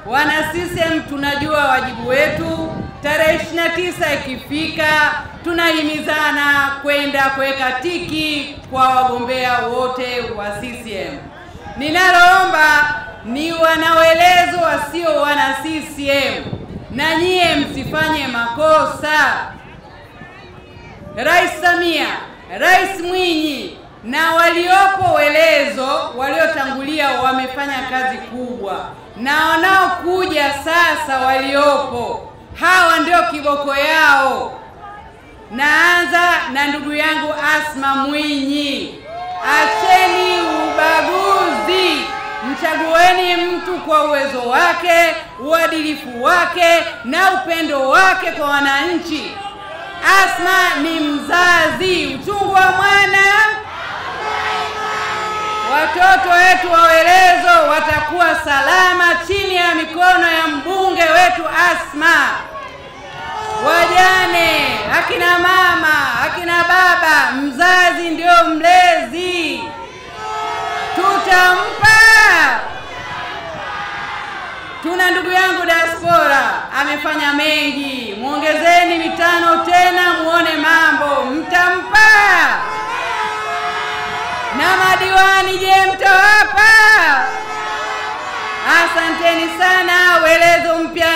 wana CCM tunajua wajibu wetu. Tarehe 29 ikifika tunahimizana kwenda kuweka tiki kwa wagombea wote wa CCM. Ninaloomba ni wanawelezo wasio wana CCM, na nyie msifanye makosa. Rais Samia, Rais Mwinyi na waliopo welezo waliotangulia wamefanya kazi kubwa, na wanaokuja sasa waliopo hawa ndio kiboko yao. Naanza na ndugu yangu Asma Mwinyi. Acheni ubaguzi, mchagueni mtu kwa uwezo wake, uadilifu wake na upendo wake kwa wananchi. Asma ni mzazi, uchungu wa mwana. Watoto wetu wawelezo watakuwa salama chini ya mikono ya mbunge wetu Asma. Wajane, akina mama, akina baba, mzazi ndio mlezi. Tutampa. Tuna ndugu yangu diaspora, amefanya mengi. Muongezeni mitano tena muone mambo. Mtampa. Na madiwani je, mtawapa? Asanteni sana. Welezo mpya